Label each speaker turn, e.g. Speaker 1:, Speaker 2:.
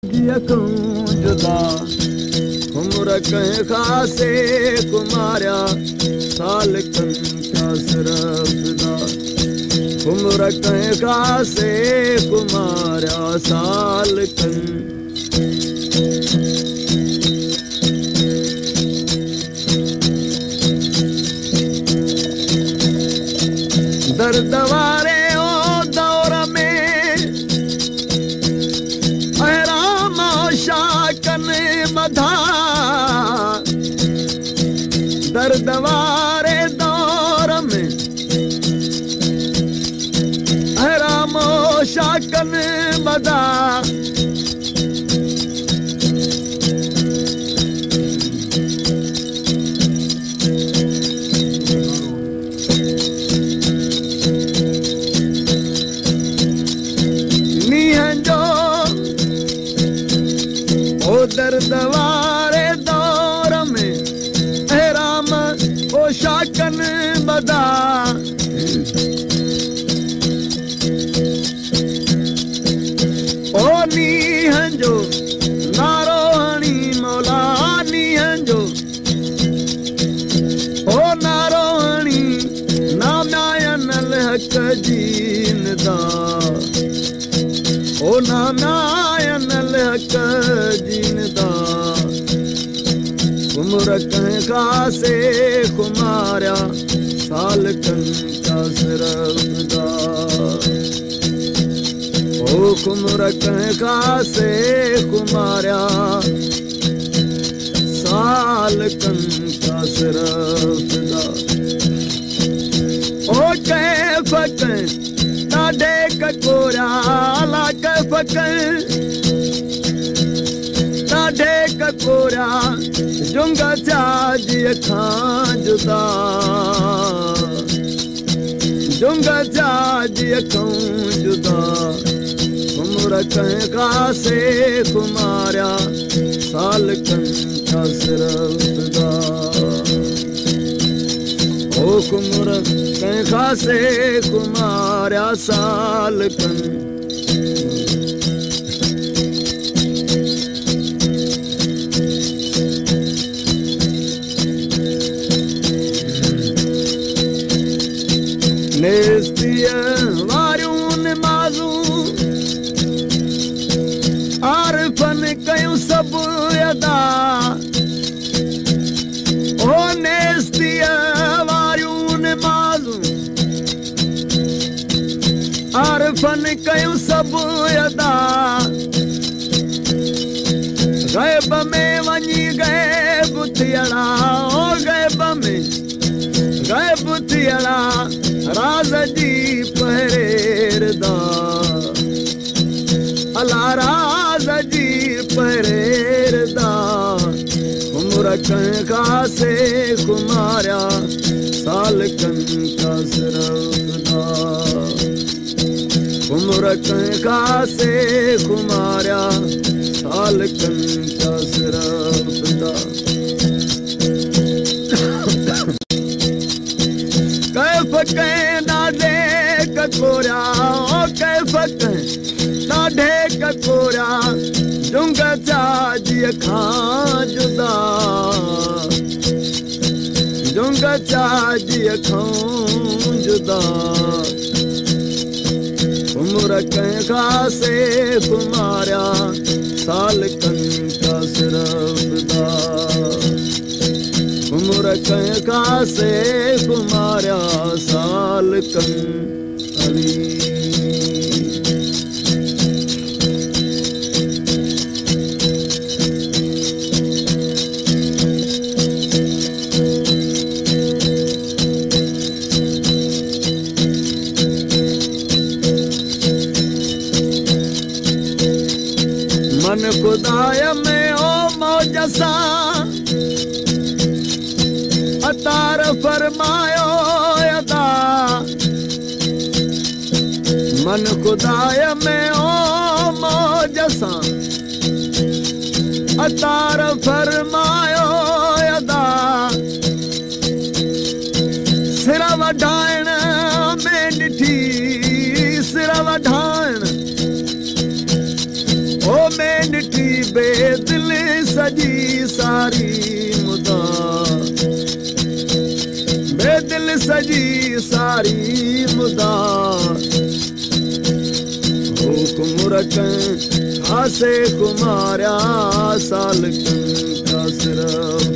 Speaker 1: जुदा उम्र कहीं खासे कुमारिया साल कन क्या सरफदा उम्र कहीं खासे कुमारिया साल कन दर्द वारे ओ दौर में अहराम शाकन मधा दर्द वारे दौर में अहराम शाकन मधा दर्द वारे दौर में एहराम ओ शाकन बदा ओ नीहं जो नारो हणी मौला नीहं जो ओ नारो हणी नाम्यायन हक जीन दा ओ नाम्यायन हक जीनदा उम्र कहीं खासे कुमारिया साल कन क्या सरफदा ओ उम्र कहीं खासे कुमारिया साल कन क्या सरफदा ओ कैफ डाढे ककोरा ला कैफ डाढे ककोरा जुंग जाजी खां जुदा जुंग जाजी खां जुदा उम्र कहीं खासे कुमारिया साल कन क्या सरफदा ओ उम्र कहीं खासे कुमारिया साल कन नेस्तिया वारियूं नमाज़ूं आरिफ़न कयूं सभु अदा ओ नेस्तिया वारियूं नमाज़ूं आरिफ़न कयूं सभु अदा ग़ैब में वञी गैब थियणा ओ ग़ैब में ग़ैब थियणा राज जी पहरेरदा अला राज जी पहरेरदा उम्र कहीं खासे कुमारिया साल कन क्या सरफदा उम्र कहीं खासे कुमारिया साल कन क्या सरफदा कैफ कहीं डाढे ककोरा ओ कैफ कहीं डाढे ककोरा जुंग जाजी खां जुदा जुंग जाजी खां जुदा उम्र कहीं खासे कुमारिया साल कन क्या सरफदा उम्र कहीं खासे कुमारिया साल कन अली मन खुदाय में ओ मौज सां अतार फरमायो अदा मन खुदाय में ओ मौज सां अतार फरमायो अदा सिर वढाइण में ॾिठी सिर वढाइण ओ में ॾिठी सजी सारी मुदा हुकुम रखन खासे कुमारिया साल का सिर्फ